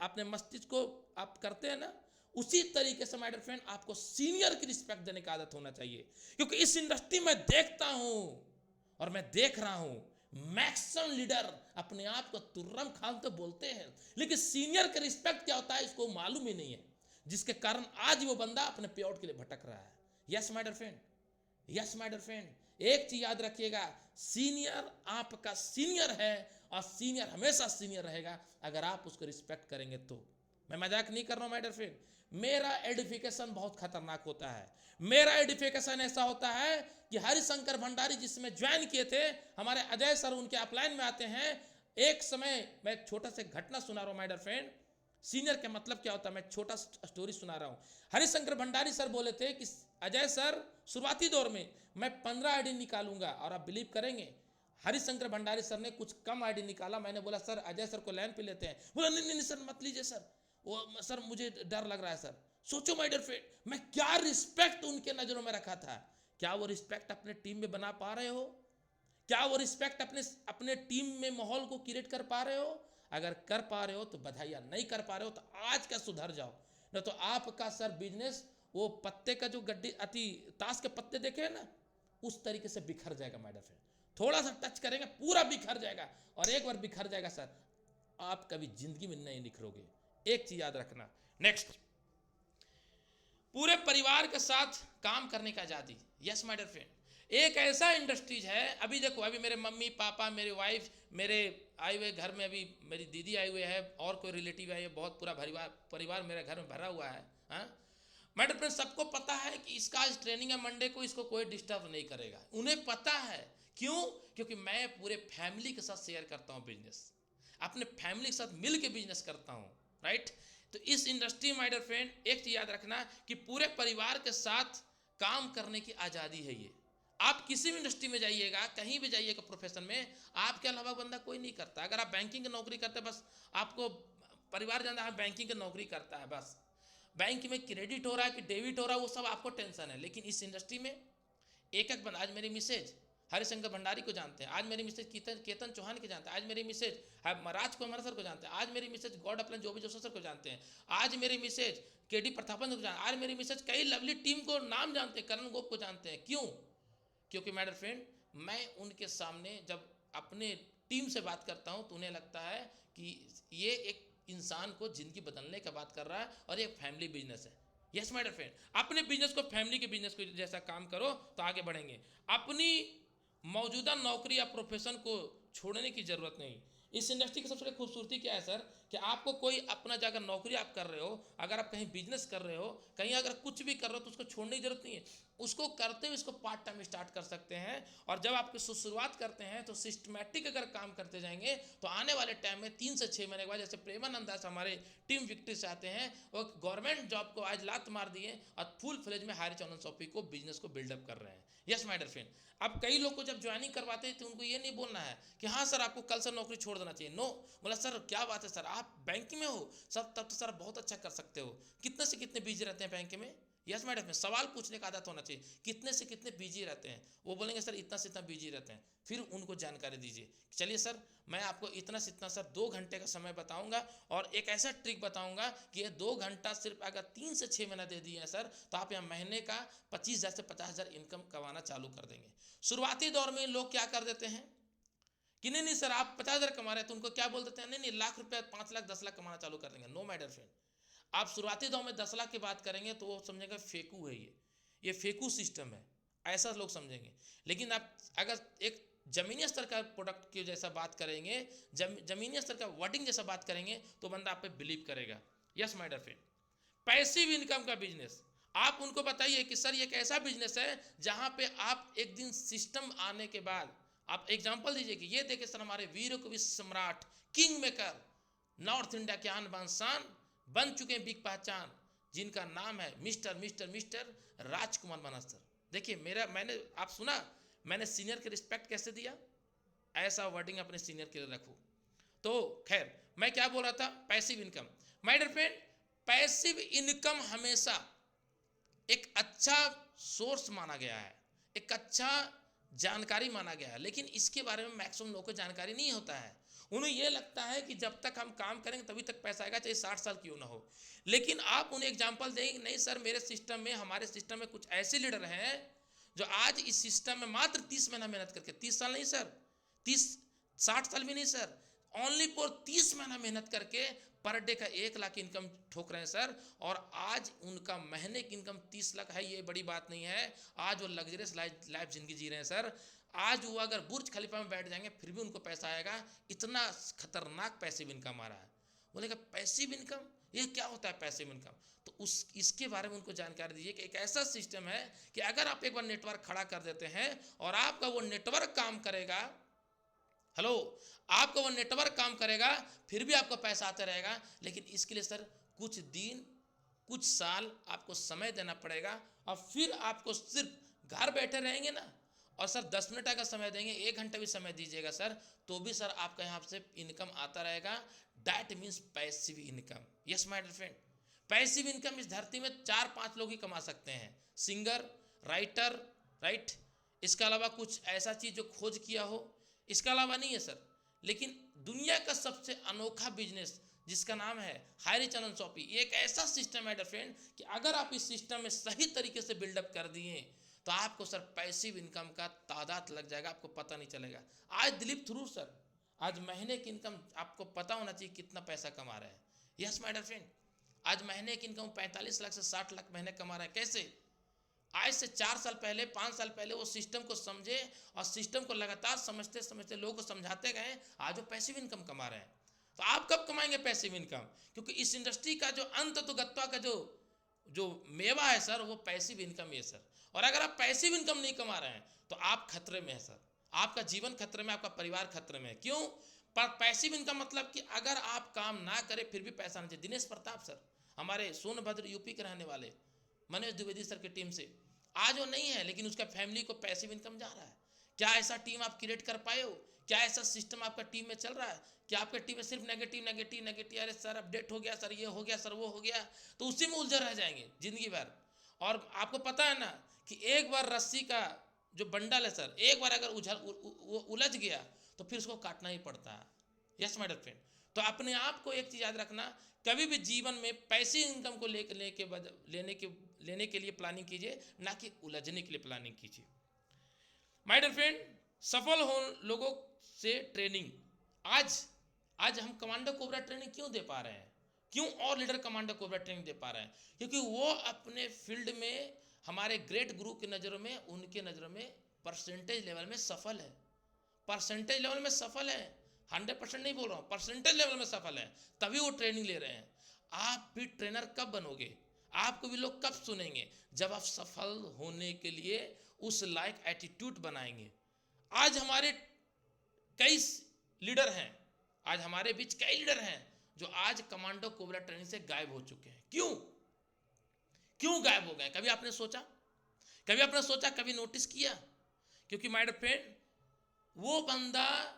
अपने मस्तिष्क को आप करते हैं ना, उसी तरीके से माय डियर फ्रेंड आपको सीनियर की रिस्पेक्ट देने की आदत होना चाहिए। क्योंकि इस इंडस्ट्री में देखता हूं और मैं देख रहा हूं, मैक्सिमम लीडर अपने आप को तुर्रम खान तो बोलते हैं, लेकिन सीनियर का रिस्पेक्ट क्या होता है इसको मालूम ही नहीं है, जिसके कारण आज वो बंदा अपने पे आउट के लिए भटक रहा है। Yes my dear friend, yes my dear friend, एक चीज याद रखिएगा, सीनियर आपका सीनियर है और सीनियर हमेशा सीनियर रहेगा अगर आप उसको रिस्पेक्ट करेंगे तो। मैं मजाक नहीं कर रहा हूं माय डियर फ्रेंड, मेरा एडिफिकेशन बहुत खतरनाक होता है। मेरा एडिफिकेशन ऐसा होता है कि हरिशंकर भंडारी जिसमें ज्वाइन किए थे, हमारे अजय सर उनके अपलाइन में आते हैं। एक समय मैं छोटा सा घटना सुना रहा हूं माय डियर फ्रेंड, सीनियर का मतलब क्या होता है, मैं छोटा स्टोरी सुना रहा हूं। हरिशंकर भंडारी सर बोले थे कि अजय सर, शुरुआती दौर में मैं 15 आईडी निकालूंगा, और आप बिलीव करेंगे हरिशंकर भंडारी सर ने कुछ कम आईडी निकाला। मैंने बोला सर अजय सर को लाइन पे लेते हैं। बोला नहीं नहीं सर मत लीजिए सर, वो सर मुझे डर लग रहा है सर। सोचो माय डियर फ्रेंड, मैं क्या रिस्पेक्ट उनके नजरों में रखा था। क्या वो रिस्पेक्ट अपने टीम में बना पा रहे हो? क्या वो रिस्पेक्ट अपने टीम में माहौल को क्रिएट कर पा रहे हो? अगर कर पा रहे हो तो बधाइयाँ, नहीं कर पा रहे हो तो आज का सुधर जाओ, नहीं तो आपका सर बिजनेस वो पत्ते का जो गड्डी अति ताश के पत्ते देखे हैं ना, उस तरीके से बिखर जाएगा माय डियर फ्रेंड। थोड़ा सा टच करेंगे पूरा बिखर जाएगा, और एक बार बिखर जाएगा सर, आप कभी जिंदगी में नहीं निखरोगे। एक चीज याद रखना। नेक्स्ट, पूरे परिवार के साथ काम करने की आज़ादी। यस माय डियर फ्रेंड, एक ऐसा इंडस्ट्रीज है, अभी देखो अभी मेरे मम्मी पापा, मेरे वाइफ, मेरे आए हुए घर में, अभी मेरी दीदी आई हुई है और कोई रिलेटिव आई है, बहुत पूरा परिवार मेरे घर में भरा हुआ है। हाँ माय डियर फ्रेंड, सबको पता है कि इसका आज ट्रेनिंग है मंडे को, इसको कोई डिस्टर्ब नहीं करेगा, उन्हें पता है। क्यों? क्योंकि मैं पूरे फैमिली के साथ शेयर करता हूँ बिजनेस, अपने फैमिली के साथ मिल के बिजनेस करता हूँ, राइट। तो इस इंडस्ट्री माय डियर फ्रेंड एक चीज याद रखना कि पूरे परिवार के साथ काम करने की आज़ादी है ये। आप किसी भी इंडस्ट्री में जाइएगा, कहीं भी जाइएगा प्रोफेशन में, आपके अलावा बंदा कोई नहीं करता। अगर आप बैंकिंग की नौकरी करते हैं, बस आपको परिवार जानता है बैंकिंग की नौकरी करता है, बस बैंक में क्रेडिट हो रहा है कि डेबिट हो रहा है वो सब आपको टेंशन है। लेकिन इस इंडस्ट्री में एक एक बंदा, आज मेरी मिसेज हरिशंकर भंडारी को जानते हैं, आज मेरी मिसेज केतन चौहान के जानते हैं, आज मेरी मिसेज राज कुमार सर को जानते हैं, आज मेरी मिसेज गॉड अपलन जोबी जोशी सर को जानते हैं, आज मेरी मिसेज केडी प्रतापन को जानते हैं, आज मेरी मिसेज कई लवली टीम को नाम जानते हैं, करण गोप को जानते हैं। क्यों? क्योंकि माय डियर फ्रेंड, मैं उनके सामने जब अपने टीम से बात करता हूं तो उन्हें लगता है कि ये एक इंसान को जिंदगी बदलने का बात कर रहा है और ये फैमिली बिजनेस है। यस माय डियर फ्रेंड, अपने बिजनेस को फैमिली के बिजनेस को जैसा काम करो तो आगे बढ़ेंगे। अपनी मौजूदा नौकरी या प्रोफेशन को छोड़ने की जरूरत नहीं। इस इंडस्ट्री की सबसे बड़ी खूबसूरती क्या है सर, कि आपको कोई अपना जाकर नौकरी आप कर रहे हो, अगर आप कहीं बिजनेस कर रहे हो, कहीं अगर कुछ भी कर रहे हो तो उसको छोड़ने की जरूरत नहीं है। उसको करते हुए इसको पार्ट टाइम स्टार्ट कर सकते हैं, और जब आप शुरुआत करते हैं तो सिस्टमैटिक अगर काम करते जाएंगे तो आने वाले टाइम में 3 से 6 महीने के बाद, जैसे प्रेमानंद दास हमारे टीम विक्ट्री से आते हैं, वो गवर्नमेंट जॉब को आज लात मार दिए और फुल फ्लेज में हरिचंदन शॉपी को बिजनेस को बिल्डअप कर रहे हैं। यस माय डियर फ्रेंड, अब कई लोग को जब ज्वाइनिंग करवाते हैं तो उनको ये नहीं बोलना है कि हाँ सर आपको कल से नौकरी छोड़ देना चाहिए। नो, बोला सर क्या बात है सर, आप बैंक में हो सर, तब तो सर बहुत अच्छा कर सकते हो। कितने से कितने बिजी रहते हैं बैंक में? यस मैडम, में सवाल पूछने का आदत होना चाहिए, कितने से कितने बिजी रहते हैं? वो बोलेंगे सर इतना से इतना बिजी रहते हैं। फिर उनको जानकारी दीजिए, चलिए सर मैं आपको इतना से इतना सर 2 घंटे का समय बताऊंगा, और एक ऐसा ट्रिक बताऊंगा कि ये 2 घंटा सिर्फ अगर 3 से 6 महीना दे दिए हैं सर, तो आप यहाँ महीने का 25,000 से 50,000 इनकम कमाना चालू कर देंगे। शुरुआती दौर में लोग क्या कर देते हैं कि नहीं नहीं सर आप 50,000 कमा रहे हैं, तो उनको क्या बोल देते हैं, नहीं नहीं लाख रुपया 5 लाख 10 लाख कमाना चालू कर देंगे। नो माय डियर फ्रेंड, आप शुरुआती दौर में 10 लाख की बात करेंगे तो वो समझेगा फेकू है, ये फेकू सिस्टम है, ऐसा लोग समझेंगे। लेकिन आप अगर एक जमीनी स्तर का प्रोडक्ट की जैसा बात करेंगे, जमीनी स्तर का वर्डिंग जैसा बात करेंगे तो बंदा आप पे बिलीव करेगा। Yes my dear friend, passive income का बिजनेस, आप उनको बताइए कि सर ये एक ऐसा बिजनेस है जहां पे आप एक दिन सिस्टम आने के बाद आप एग्जांपल दीजिए कि ये देखिए सर हमारे वीर को विश्व सम्राट किंग मेकर नॉर्थ इंडिया के आन बान शान बन चुके हैं बिग पहचान, जिनका नाम है मिस्टर मिस्टर मिस्टर राजकुमार मानस सर। देखिए मैंने आप सुना मैंने सीनियर के रिस्पेक्ट कैसे दिया, ऐसा वर्डिंग अपने सीनियर के लिए रखो। तो खैर मैं क्या बोल रहा था, passive income. My dear friend, passive income हमेशा एक अच्छा सोर्स माना गया है, एक अच्छा जानकारी माना गया है, लेकिन इसके बारे में मैक्सिमम लोगों को जानकारी नहीं होता है। उन्हें यह लगता है कि जब तक हम काम करेंगे तभी तक पैसा आएगा, चाहे 60 साल क्यों ना हो। लेकिन आप उन्हें एग्जांपल देंगे, नहीं सर मेरे सिस्टम में, हमारे सिस्टम में कुछ ऐसे लीडर हैं जो आज इस सिस्टम में मात्र 30 महीना मेहनत करके, 30 साल नहीं सर, 60 साल भी नहीं सर, ओनली फॉर 30 महीना मेहनत करके पर डे का 1 लाख इनकम ठोक रहे हैं सर। और आज उनका महीने की इनकम 30 लाख है, ये बड़ी बात नहीं है। आज वो लग्जरियस लाइफ जिंदगी जी रहे हैं सर। आज वो अगर बुर्ज खलीफा में बैठ जाएंगे फिर भी उनको पैसा आएगा, इतना खतरनाक पैसिव इनकम आ रहा है। बोलेगा पैसिव इनकम, ये क्या होता है पैसिव इनकम? तो इसके बारे में उनको जानकारी दीजिए कि एक ऐसा सिस्टम है कि अगर आप एक बार नेटवर्क खड़ा कर देते हैं और आपका वो नेटवर्क काम करेगा, हेलो, आपका वो नेटवर्क काम करेगा, फिर भी आपको पैसा आता रहेगा। लेकिन इसके लिए सर कुछ दिन कुछ साल आपको समय देना पड़ेगा, और फिर आपको सिर्फ घर बैठे रहेंगे ना, और सर 10 मिनट का समय देंगे, 1 घंटा भी समय दीजिएगा सर, तो भी सर आपका यहाँ से इनकम आता रहेगा। That means passive income. Yes my dear friend, passive income इस धरती में 4-5 लोग ही कमा सकते हैं, सिंगर, राइटर, राइट, इसके अलावा कुछ ऐसा चीज़ जो खोज किया हो, इसके अलावा नहीं है सर। लेकिन दुनिया का सबसे अनोखा बिजनेस जिसका नाम है हरिचंदन शॉपी, एक ऐसा सिस्टम है डियर फ्रेंड कि अगर आप इस सिस्टम में सही तरीके से बिल्डअप कर दिए तो आपको सर पैसिव इनकम का तादाद लग जाएगा, आपको पता नहीं चलेगा। आज दिलीप थ्रू सर, आज महीने की इनकम आपको पता होना चाहिए कितना पैसा कमा रहे हैं। यस माय डियर फ्रेंड, आज महीने की इनकम 45 लाख से 60 लाख महीने कमा रहे हैं। कैसे? आज से 4 साल पहले, 5 साल पहले वो सिस्टम को समझे और सिस्टम को लगातार समझते समझते लोगों को समझाते गए, आज वो पैसिव इनकम कमा रहे हैं। तो आप कब कमाएंगे पैसिव इनकम? क्योंकि इस इंडस्ट्री का जो अंत तो गत्वा का जो मेवा है सर, वो पैसिव इनकम है सर। और अगर आप पैसिव इनकम नहीं कमा रहे हैं तो आप खतरे में है सर, आपका जीवन खतरे में, आपका परिवार खतरे में है। क्यों? पर पैसिव इनकम मतलब कि अगर आप काम ना करें फिर भी पैसा नहीं चाहिए। दिनेश प्रताप सर, हमारे सोनभद्र यूपी के रहने वाले, मनोज द्विवेदी सर की टीम से, आज वो नहीं है लेकिन उसका फैमिली को पैसिव इनकम जा रहा है। क्या ऐसा टीम आप क्रिएट कर पाए हो? क्या ऐसा सिस्टम आपका टीम में चल रहा है? क्या आपके टीम में सिर्फ नेगेटिव नेगेटिव नेगेटिव, अरे सर अपडेट हो गया सर, ये हो गया सर, वो हो गया, तो उसी में उलझे रह जाएंगे जिंदगी भर। और आपको पता है ना कि एक बार रस्सी का जो बंडल है सर, एक बार अगर उलझ गया तो फिर उसको काटना ही पड़ता है। यस माय डियर फ्रेंड, तो अपने आप को एक चीज़ याद रखना, कभी भी जीवन में पैसे इनकम को लेने के लिए प्लानिंग कीजिए, ना कि उलझने के लिए प्लानिंग कीजिए। माय डियर फ्रेंड, सफल हो लोगों से ट्रेनिंग, आज हम कमांडो कोबरा ट्रेनिंग क्यों दे पा रहे हैं? क्यों और लीडर कमांडो कोबरा ट्रेनिंग दे पा रहे हैं? क्योंकि वो अपने फील्ड में, हमारे ग्रेट गुरु की नज़रों में, उनके नज़रों में परसेंटेज लेवल में सफल है। परसेंटेज लेवल में सफल है, 100% नहीं बोल रहा हूँ, परसेंटेज लेवल में सफल है, तभी वो ट्रेनिंग ले रहे हैं। आप भी ट्रेनर कब बनोगे? आपको भी लोग कब सुनेंगे? जब आप सफल होने के लिए उस लायक एटीट्यूड बनाएंगे। आज हमारे कई लीडर हैं, आज हमारे बीच कई लीडर हैं जो आज कमांडो कोबरा ट्रेनिंग से गायब हो चुके हैं। क्यों गायब हो गए? कभी आपने सोचा? कभी नोटिस किया? क्योंकि माय डियर फ्रेंड, वो बंदा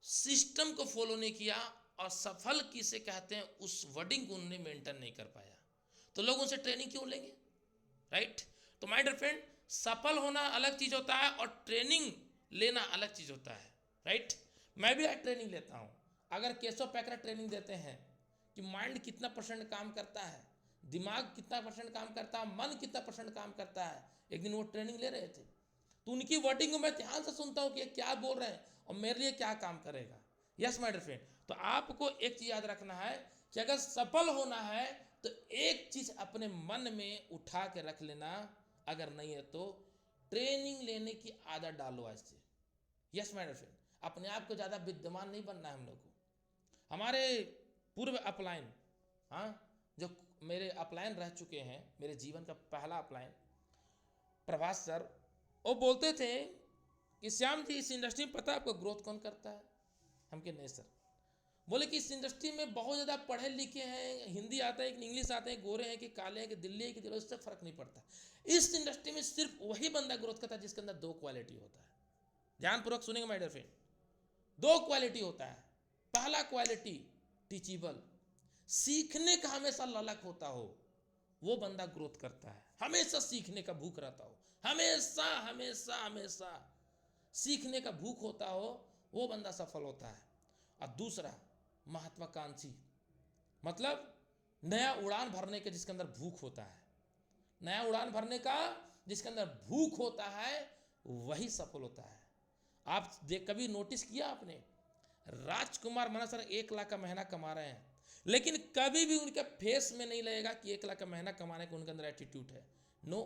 सिस्टम को फॉलो नहीं किया, और सफल किसे कहते हैं उस वर्डिंग को उन्होंने मेंटेन नहीं कर पाया, तो लोग उनसे ट्रेनिंग क्यों लेंगे? राइट? तो माय डियर फ्रेंड, सफल होना अलग चीज होता है और ट्रेनिंग लेना अलग चीज होता है। राइट? मैं भी आज ट्रेनिंग लेता हूं। अगर केशव पैकरा ट्रेनिंग देते हैं कि माइंड कितना परसेंट काम करता है, दिमाग कितना परसेंट काम करता है, मन कितना परसेंट काम करता है, एक दिन वो ट्रेनिंग ले रहे थे, तो उनकी वर्डिंग को मैं ध्यान से सुनता हूँ कि क्या बोल रहे हैं और मेरे लिए क्या काम करेगा। यस माय डियर फ्रेंड, तो आपको एक चीज याद रखना है कि अगर सफल होना है तो एक चीज अपने मन में उठा के रख लेना, अगर नहीं है तो ट्रेनिंग लेने की आदत डालो आज से। यस माय डियर फ्रेंड, अपने आप को ज़्यादा विद्यमान नहीं बनना है हम लोग को। हमारे पूर्व अपलाइन, हाँ, जो मेरे अपलाइन रह चुके हैं, मेरे जीवन का पहला अपलाइन प्रभास सर, वो बोलते थे कि श्याम जी इस इंडस्ट्री में पता है आपको ग्रोथ कौन करता है? हम के नहीं सर। बोले कि इस इंडस्ट्री में बहुत ज़्यादा पढ़े लिखे हैं, हिंदी आता है कि इंग्लिश आते हैं, गोरे हैं कि काले हैं कि दिल्ली है कि दिल्ली, उससे फर्क नहीं पड़ता। इस इंडस्ट्री में सिर्फ वही बंदा ग्रोथ करता है जिसके अंदर दो क्वालिटी होता है। ध्यानपूर्वक सुनेंगे माय डियर फ्रेंड, दो क्वालिटी होता है। पहला क्वालिटी टीचिबल, सीखने का हमेशा ललक होता हो, वो बंदा ग्रोथ करता है। हमेशा सीखने का भूख रहता हो, हमेशा हमेशा हमेशा सीखने का भूख होता हो, वो बंदा सफल होता है। और दूसरा महत्वाकांक्षी, मतलब नया उड़ान भरने के जिसके अंदर भूख होता है, नया उड़ान भरने का जिसके अंदर भूख होता है, वही सफल होता है। आप कभी नोटिस किया आपने, राजकुमार माना सर 1 लाख का महीना कमा रहे हैं, लेकिन कभी भी उनके फेस में नहीं लगेगा कि 1 लाख का महीना कमाने का उनके अंदर एटीट्यूड है। नो,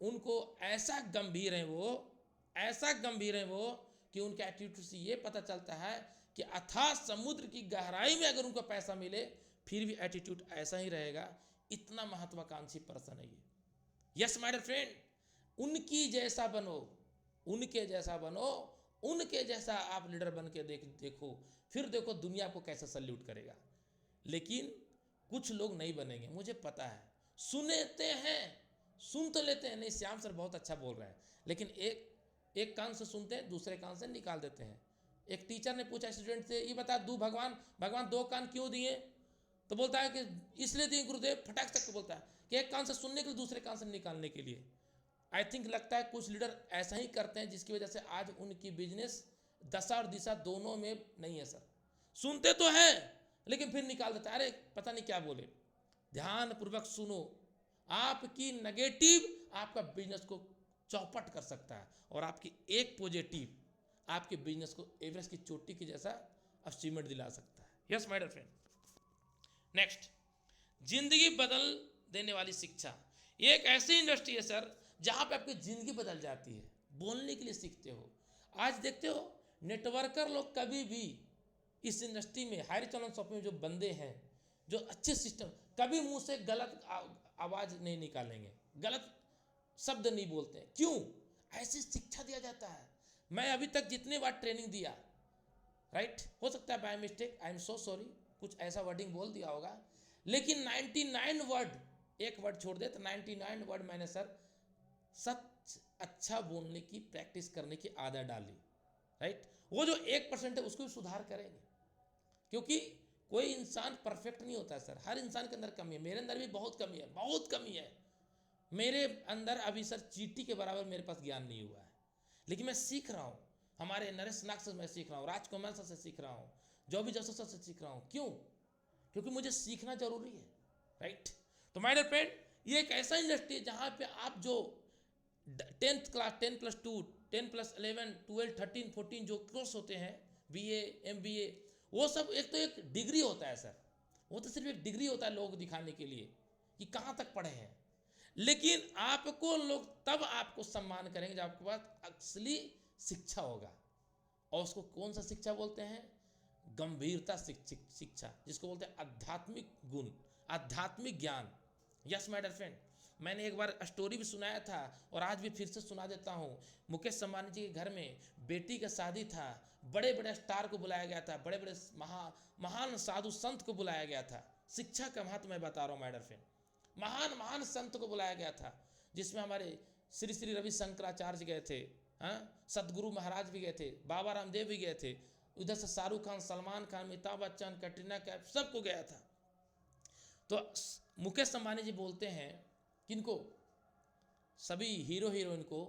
उनको ऐसा गंभीर है वो, ऐसा गंभीर है वो कि उनके एटीट्यूड से ये पता चलता है कि अथाह समुद्र की गहराई में अगर उनको पैसा मिले फिर भी एटीट्यूड ऐसा ही रहेगा। इतना महत्वाकांक्षी पर्सन है ये। यस माय डियर फ्रेंड, उनकी जैसा बनो, उनके जैसा बनो, उनके जैसा आप लीडर बन के देखो, फिर देखो दुनिया को कैसे सल्यूट करेगा। लेकिन कुछ लोग नहीं बनेंगे, मुझे पता है। सुनते हैं, सुन तो लेते हैं, नहीं श्याम सर बहुत अच्छा बोल रहे हैं, लेकिन एक कान से सुनते हैं, दूसरे कान से निकाल देते हैं। एक टीचर ने पूछा स्टूडेंट से, ये बता दू भगवान 2 कान क्यों दिए? तो बोलता है कि इसलिए दिए गुरुदेव, फटाक से बोलता है कि एक कान से सुनने के लिए, दूसरे कान से निकालने के लिए। आई थिंक लगता है कुछ लीडर ऐसा ही करते हैं, जिसकी वजह से आज उनकी बिजनेस दशा और दिशा दोनों में नहीं है सर। सुनते तो है लेकिन फिर निकाल देता है, अरे पता नहीं क्या बोले। ध्यान पूर्वक सुनो, आपकी नेगेटिव आपका बिजनेस को चौपट कर सकता है, और आपकी एक पॉजिटिव आपके बिजनेस को एवरेस्ट की चोटी की जैसा अचीवमेंट दिला सकता है। Yes my dear friend, next, जिंदगी बदल देने वाली शिक्षा। ये एक ऐसी इंडस्ट्री है सर जहां पे आपकी जिंदगी बदल जाती है। बोलने के लिए सीखते हो। आज देखते हो नेटवर्कर लोग कभी भी इस इंडस्ट्री में, हायर चैनल शॉपिंग में जो बंदे हैं, जो अच्छे सिस्टम, कभी मुंह से गलत आवाज नहीं निकालेंगे, गलत शब्द नहीं बोलते हैं। क्यों? ऐसी शिक्षा दिया जाता है। मैं अभी तक जितने बार ट्रेनिंग दिया, राइट, हो सकता है by mistake, I am so sorry, कुछ ऐसा वर्डिंग बोल दिया होगा, लेकिन 99 वर्ड, एक वर्ड छोड़ दे तो 99 वर्ड मैंने सर सच अच्छा बोलने की प्रैक्टिस करने की आदत डाली, राइट। वो जो 1% है उसको भी सुधार करेंगे, क्योंकि कोई इंसान परफेक्ट नहीं होता सर, हर इंसान के अंदर कमी है। मेरे अंदर भी बहुत कमी है, बहुत कमी है मेरे अंदर। अभी सर चींटी के बराबर मेरे पास ज्ञान नहीं हुआ है, लेकिन मैं सीख रहा हूँ। हमारे नरेश नाग से मैं सीख रहा हूँ, राजकुमार सर से सीख रहा हूँ, जॉबी जोसेफ सर से सीख रहा हूँ। क्यों? क्योंकि मुझे सीखना जरूरी है, राइट। तो माय डियर फ्रेंड, ये एक ऐसा इंडस्ट्री है जहाँ पे आप जो 10th क्लास, 10+2, 10+11, 12, 13, 14 जो कोर्स होते हैं, BA, MBA, वो सब एक तो एक डिग्री होता है सर। वो तो सिर्फ एक डिग्री होता है लोगों को दिखाने के लिए कि कहाँ तक पढ़े हैं, लेकिन आपको लोग तब आपको सम्मान करेंगे जब आपके पास असली शिक्षा होगा। और उसको कौन सा शिक्षा बोलते हैं? गंभीरता शिक्षा, जिसको बोलते हैं आध्यात्मिक गुण, आध्यात्मिक ज्ञान। यस माय डियर फ्रेंड, मैंने एक बार स्टोरी भी सुनाया था और आज भी फिर से सुना देता हूँ। मुकेश अंबानी जी के घर में बेटी का शादी था, बड़े बड़े स्टार को बुलाया गया था, बड़े बड़े महान साधु संत को बुलाया गया था। शिक्षा का महत्व मैं बता रहा हूँ माय डियर फ्रेंड। महान महान संत को बुलाया गया था, जिसमें हमारे श्री श्री रवि शंकराचार्य गए थे, हाँ, सदगुरु महाराज भी गए थे, बाबा रामदेव भी गए थे, उधर से शाहरुख खान, सलमान खान, अमिताभ बच्चन, कैटरीना कैफ, सबको गया था। तो मुकेश अंबानी जी बोलते हैं किनको, सभी हीरो हीरोइन को,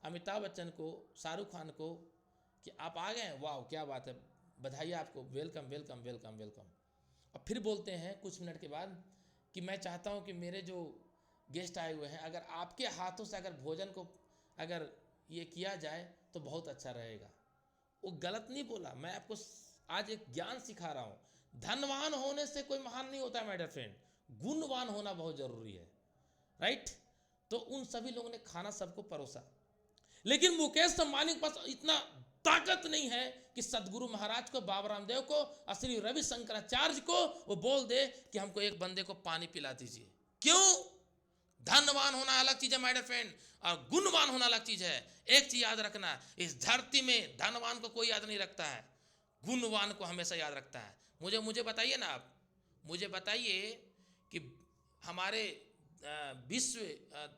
अमिताभ बच्चन को, शाहरुख खान को, कि आप आ गए, वाह क्या बात है, बधाई आपको, वेलकम वेलकम वेलकम वेलकम। और फिर बोलते हैं कुछ मिनट के बाद कि मैं चाहता हूं कि मेरे जो गेस्ट आए हुए हैं, अगर आपके हाथों से अगर भोजन को अगर ये किया जाए तो बहुत अच्छा रहेगा। वो गलत नहीं बोला, मैं आपको आज एक ज्ञान सिखा रहा हूं। धनवान होने से कोई महान नहीं होता है माय डियर फ्रेंड, गुणवान होना बहुत जरूरी है, राइट। तो उन सभी लोगों ने खाना सबको परोसा, लेकिन मुकेश अंबानी के पास इतना ताकत नहीं है कि सदगुरु महाराज को, बाबा रामदेव को और श्री रवि शंकराचार्य को वो बोल दे कि हमको एक बंदे को पानी पिला दीजिए। क्यों? धनवान होना अलग चीज है माय डियर फ्रेंड, और गुणवान होना अलग चीज है। एक चीज याद रखना, इस धरती में धनवान को कोई याद नहीं रखता है, गुणवान को हमेशा याद रखता है। मुझे बताइए ना, आप मुझे बताइए कि हमारे विश्व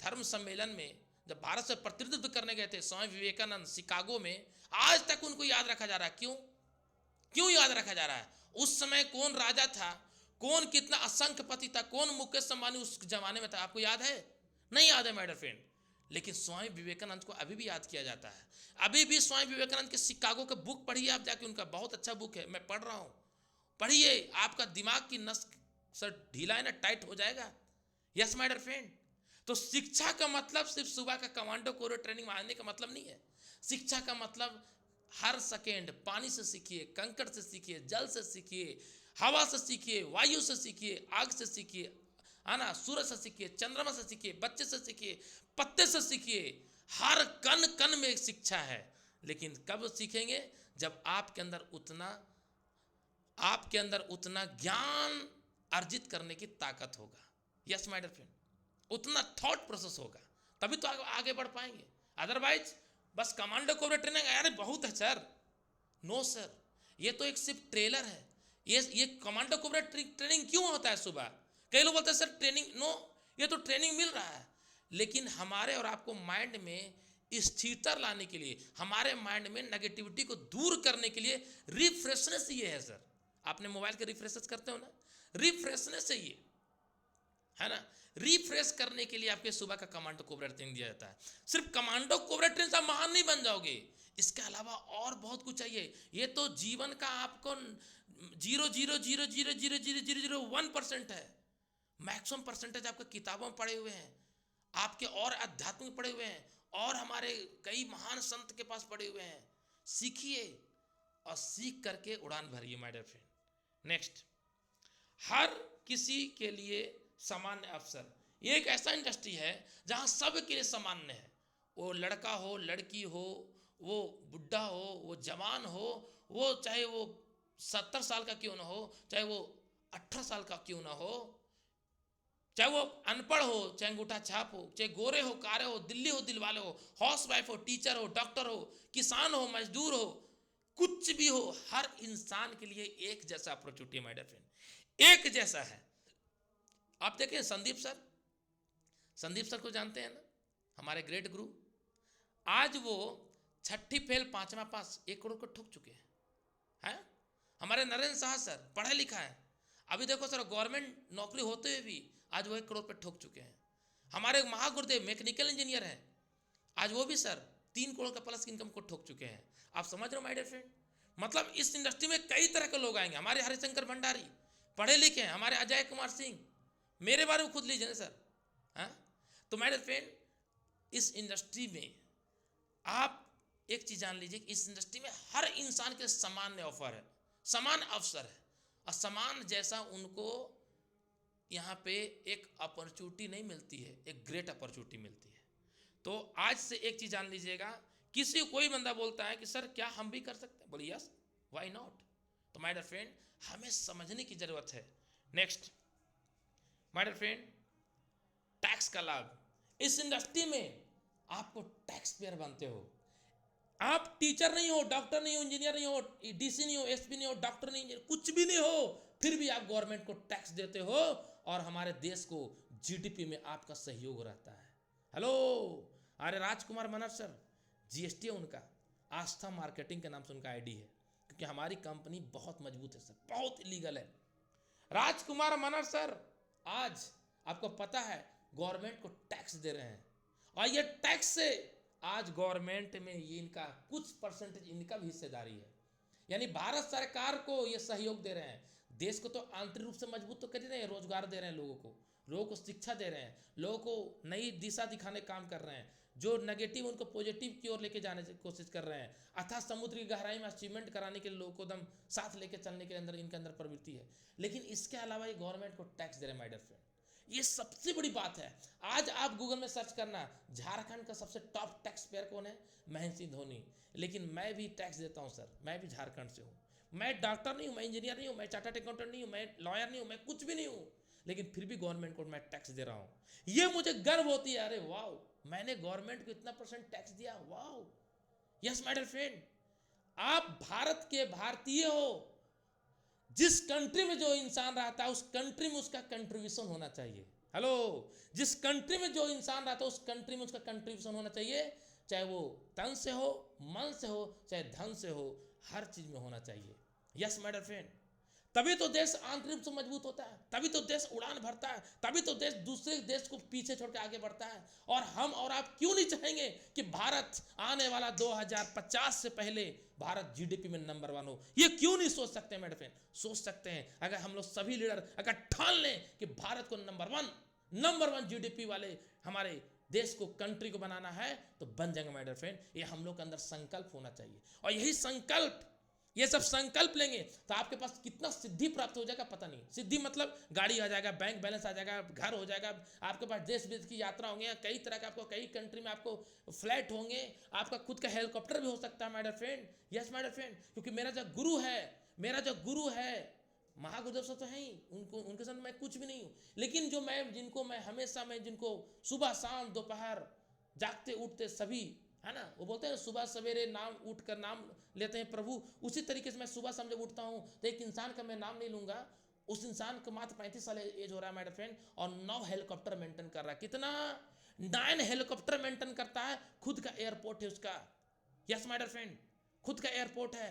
धर्म सम्मेलन में जब भारत से प्रतिनिधित्व करने गए थे स्वामी विवेकानंद शिकागो में, आज तक उनको याद रखा जा रहा है। क्यों याद रखा जा रहा है? उस समय कौन राजा था, कौन कितना असंख्यपति था, कौन मुकेश अंबानी उस जमाने में था, आपको याद है? नहीं याद है माय डियर फ्रेंड। लेकिन स्वामी विवेकानंद को अभी भी याद किया जाता है। अभी भी स्वामी विवेकानंद के शिकागो का बुक पढ़िए आप जाके, उनका बहुत अच्छा बुक है, मैं पढ़ रहा हूँ, पढ़िए, आपका दिमाग की नस सर ढीला है ना, टाइट हो जाएगा। Yes my dear friend. तो शिक्षा का मतलब सिर्फ सुबह का कमांडो कोर ट्रेनिंग मारने का मतलब नहीं है। शिक्षा का मतलब हर सेकेंड पानी से सीखिए, कंकड़ से सीखिए, जल से सीखिए, हवा से सीखिए, वायु से सीखिए, आग से सीखिए, है ना, सूरज से सीखिए, चंद्रमा से सीखिए, बच्चे से सीखिए, पत्ते से सीखिए। हर कण कण में एक शिक्षा है। लेकिन कब सीखेंगे? जब आपके अंदर उतना ज्ञान अर्जित करने की ताकत होगा। यस माय डियर फ्रेंड, उतना थॉट प्रोसेस होगा, तभी तो आगे बढ़ पाएंगे। अदरवाइज बस कमांडो कोबरा ट्रेनिंग, अरे बहुत है सर, नो सर, ये तो एक सिर्फ ट्रेलर है। ये कमांडो कोबरा ट्रेनिंग क्यों होता है सुबह? कई लोग बोलते हैं सर ट्रेनिंग, नो, ये तो ट्रेनिंग मिल रहा है, लेकिन हमारे और आपको माइंड में स्थिरता लाने के लिए, हमारे माइंड में नेगेटिविटी को दूर करने के लिए रिफ्रेशनेस ये है सर। आपने मोबाइल के रिफ्रेशनेस करते हो ना, रिफ्रेशनेस है ये, है ना। रिफ्रेश करने के लिए आपके सुबह का कमांडो कोबरा ट्रेनिंग दिया जाता है। सिर्फ कमांडो कोबरा ट्रेनिंग से आप महान नहीं बन जाओगे, इसके अलावा और बहुत कुछ चाहिए। ये तो जीवन का आपको 0.000000001% है। मैक्सिमम परसेंटेज आपके किताबों में पढ़े हुए हैं, आपके और अध्यात्म में पढ़े हुए हैं, और हमारे कई महान संत के पास पढ़े हुए हैं। सीखिए और सीख करके उड़ान भरिए माय डियर फ्रेंड। नेक्स्ट, हर किसी के लिए सामान्य अवसर। ये एक ऐसा इंडस्ट्री है जहां सब के लिए सामान्य है। वो लड़का हो, लड़की हो, वो बुढ़ा हो, वो जवान हो, वो चाहे वो 70 साल का क्यों ना हो, चाहे वो 18 साल का क्यों ना हो, चाहे वो अनपढ़ हो, चाहे अंगूठा छाप हो, चाहे गोरे हो, कारे हो, दिल्ली हो, दिलवाले हो, हाउस वाइफ हो, टीचर हो, डॉक्टर हो, किसान हो, मजदूर हो, कुछ भी हो, हर इंसान के लिए एक जैसा अपॉर्चुनिटी है माय डियर फ्रेंड, एक जैसा है। आप देखें संदीप सर को जानते हैं ना, हमारे ग्रेट गुरु। आज वो 6ठी फेल 5वां पास 1 करोड़ को ठोक चुके हैं। हमारे नरेंद्र शाह सर पढ़ा लिखा है, अभी देखो सर गवर्नमेंट नौकरी होते हुए भी आज वो 1 करोड़ पे ठोक चुके हैं। हमारे महागुरुदेव मैकेनिकल इंजीनियर हैं, आज वो भी सर 3 करोड़ का प्लस इनकम को ठोक चुके हैं। आप समझ रहे हो माय डियर फ्रेंड? मतलब इस इंडस्ट्री में कई तरह के लोग आएंगे। हमारे हरिशंकर भंडारी पढ़े लिखे हैं, हमारे अजय कुमार सिंह, मेरे बारे में खुद लीजिए ना सर। हाँ, तो माय डियर फ्रेंड, इस इंडस्ट्री में आप एक चीज जान लीजिए, इस इंडस्ट्री में हर इंसान के समान ऑफर है, समान अवसर है, और समान जैसा उनको यहाँ पे एक अपॉर्चुनिटी नहीं मिलती है, एक ग्रेट अपॉर्चुनिटी मिलती है। तो आज से एक चीज जान लीजिएगा, कोई बंदा बोलता है कि सर क्या हम भी कर सकते हैं, बोलिए यस, व्हाई नॉट। तो माय डियर फ्रेंड, हमें समझने की जरूरत है। Next my dear friend, tax का लाभ। इस इंडस्ट्री में आपको टैक्स पेयर बनते हो। आप टीचर नहीं हो, डॉक्टर नहीं हो, इंजीनियर नहीं हो, डीसी नहीं हो, एसपी नहीं हो, डॉक्टर नहीं, इंजीनियर कुछ भी नहीं हो, फिर भी आप गवर्नमेंट को टैक्स देते हो, और हमारे देश को जीडीपी में आपका सहयोग रहता है। हेलो, अरे राजकुमार मनहर सर, जीएसटी है उनका, आस्था मार्केटिंग के नाम से उनका आईडी है, क्योंकि हमारी कंपनी बहुत मजबूत है सर, बहुत इलीगल है। राजकुमार मनहर सर आज आपको पता है गवर्नमेंट को टैक्स दे रहे हैं, और ये टैक्स से आज गवर्नमेंट में ये इनका कुछ परसेंटेज इनका भी हिस्सेदारी है, यानी भारत सरकार को ये सहयोग दे रहे हैं। देश को तो आंतरिक रूप से मजबूत तो कर ही रहे हैं, रोजगार दे रहे हैं लोगों को शिक्षा दे रहे हैं, लोगों को नई दिशा दिखाने काम कर रहे हैं, जो नेगेटिव उनको पॉजिटिव की ओर लेके जाने की कोशिश कर रहे हैं, अथाह समुद्र की गहराई में अचीवमेंट कराने के लिए लोगों को दम साथ लेके चलने के अंदर इनके अंदर प्रवृत्ति है। लेकिन इसके अलावा ये गवर्नमेंट को टैक्स दे रहे हैं माय डियर फ्रेंड, ये सबसे बड़ी बात है। आज आप गूगल में सर्च करना, झारखंड का सबसे टॉप टैक्स पेयर कौन है? महेंद्र सिंह धोनी। लेकिन मैं भी टैक्स देता हूं सर, मैं भी झारखंड से हूं। मैं डॉक्टर नहीं हूं, मैं इंजीनियर नहीं हूं, मैं चार्टर्ड अकाउंटेंट नहीं हूं, मैं लॉयर नहीं हूं, मैं कुछ भी नहीं हूं, लेकिन फिर भी गवर्नमेंट को मैं टैक्स दे रहा हूं। ये मुझे गर्व होती है, अरे वाह, मैंने गवर्नमेंट को इतना % टैक्स दिया, वाह। यस माय डियर फ्रेंड, आप भारत के भारतीय हो। जिस कंट्री में जो इंसान रहता है उस कंट्री में उसका कंट्रीब्यूशन होना चाहिए। हेलो, जिस कंट्री में जो इंसान रहता है उस कंट्री में उसका कंट्रीब्यूशन होना चाहिए, चाहे वो तन से हो, मन से हो, चाहे धन से हो, हर चीज में होना चाहिए। यस माय डियर फ्रेंड, तभी तो देश आंतरिक रूप से मजबूत होता है, तभी तो देश उड़ान भरता है, तभी तो देश दूसरे देश को पीछे छोड़ के आगे बढ़ता है। और हम और आप क्यों नहीं चाहेंगे कि भारत आने वाला 2050 से पहले भारत जीडीपी में नंबर 1 हो? ये क्यों नहीं सोच सकते हैं मेरे फ्रेंड? सोच सकते हैं अगर हम लोग सभी लीडर अगर ठान लें कि भारत को नंबर 1 जीडीपी वाले हमारे देश को, कंट्री को बनाना है, तो बन जाएंगे माय डियर फ्रेंड। ये हम लोग के अंदर संकल्प होना चाहिए, और यही संकल्प, ये सब संकल्प लेंगे तो आपके पास कितना सिद्धि प्राप्त हो जाएगा पता नहीं। सिद्धि मतलब गाड़ी आ जाएगा, बैंक बैलेंस आ जाएगा, घर हो जाएगा, आपके पास देश विदेश की यात्रा होंगे, कई तरह का आपको, कई कंट्री में आपको फ्लैट होंगे, आपका खुद का हेलीकॉप्टर भी हो सकता है my dear friend. Yes my dear friend, क्योंकि मेरा जो गुरु है महागुरुदेव साहब तो है ही, उनको, उनके साथ मैं कुछ भी नहीं हूँ, लेकिन जो मैं जिनको मैं हमेशा, मैं जिनको सुबह शाम दोपहर जागते उठते सभी, है ना, वो बोलते हैं सुबह सवेरे नाम उठ कर नाम लेते हैं प्रभु, उसी तरीके से मैं सुबह शाम जब उठता हूँ तो एक इंसान का मैं नाम नहीं लूंगा, उस इंसान को मात्र 35 साल एज हो रहा है माय डियर फ्रेंड, और 9 हेलीकॉप्टर मेंटेन कर रहा है। कितना? 9 हेलीकॉप्टर मेंटेन करता है, खुद का एयरपोर्ट है उसका। यस माय डियर फ्रेंड, खुद का एयरपोर्ट है,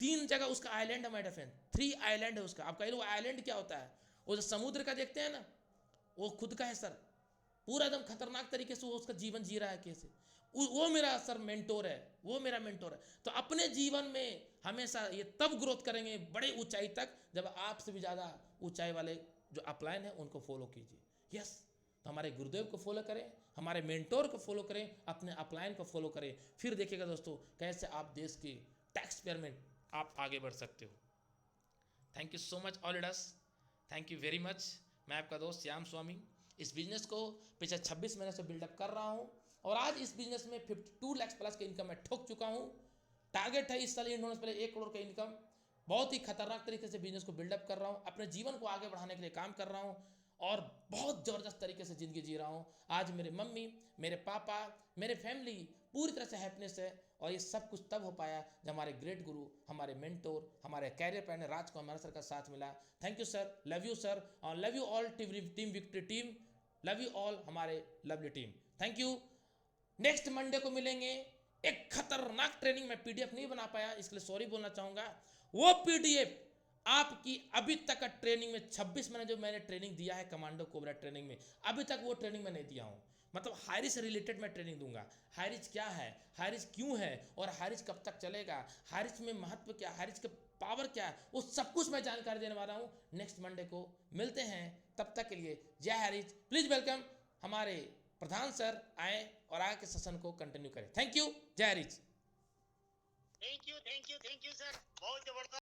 3 जगह उसका आइलैंड है माय डियर फ्रेंड, 3 आइलैंड है उसका। आप कह लो आइलैंड क्या होता है? वो जो समुद्र का देखते हैं ना, वो खुद का है सर। पूरा एकदम खतरनाक तरीके से वो उसका जीवन जी रहा है कैसे, वो मेरा सर मेंटोर है, वो मेरा मेंटोर है। तो अपने जीवन में हमेशा ये तब ग्रोथ करेंगे बड़े ऊंचाई तक जब आपसे भी ज़्यादा ऊंचाई वाले जो अपलाइन है उनको फॉलो कीजिए। यस, तो हमारे गुरुदेव को फॉलो करें, हमारे मेंटोर को फॉलो करें, अपने अपलाइन को फॉलो करें, फिर देखिएगा दोस्तों कैसे आप देश के टैक्स पेयर में आप आगे बढ़ सकते हो। Thank you so much all leaders, thank you very much. मैं आपका दोस्त श्याम स्वामी इस बिजनेस को पिछले 26 महीने से बिल्डअप कर रहा हूँ, और आज इस बिजनेस में 52 लाख प्लस का इनकम मैं ठोक चुका हूँ। टारगेट है इस साल एंड होने से पहले 1 करोड़ का इनकम। बहुत ही खतरनाक तरीके से बिजनेस को बिल्डअप कर रहा हूँ, अपने जीवन को आगे बढ़ाने के लिए काम कर रहा हूँ, और बहुत ज़बरदस्त तरीके से ज़िंदगी जी रहा हूँ। आज मेरे मम्मी, मेरे पापा, मेरे फैमिली पूरी तरह से हैप्पीनेस है, और ये सब कुछ तब हो पाया जब हमारे ग्रेट गुरु, हमारे मेंटोर, हमारे कैरियर प्लानर राजकुमार सर का साथ मिला। Thank you sir, love you sir, और love you all team victory team, love you all हमारे lovely team, thank you. Next Monday को मिलेंगे। एक खतरनाक ट्रेनिंग में पीडीएफ नहीं बना पाया, इसके लिए सॉरी बोलना चाहूंगा। वो पीडीएफ आपकी अभी तक का ट्रेनिंग में 26 महीने जो मैंने ट्रेनिंग दिया है कमांडो कोबरा ट्रेनिंग में, अभी तक वो ट्रेनिंग में नहीं दिया हूं। मतलब हाईरिज से रिलेटेड मैं ट्रेनिंग दूंगा। हाईरिज क्या है, हाईरिज क्यों है, और हाईरिज कब तक चलेगा, हाईरिज में महत्व क्या, हाईरिज का पावर क्या है, वो सब कुछ मैं जानकारी देने वाला हूँ। नेक्स्ट मंडे को मिलते हैं, तब तक के लिए जय हाईरिज। प्लीज वेलकम हमारे प्रधान सर आए और आगे के सेशन को कंटिन्यू करें। थैंक यू, जय हाईरिज। थैंक यू सर, बहुत जबरदस्त।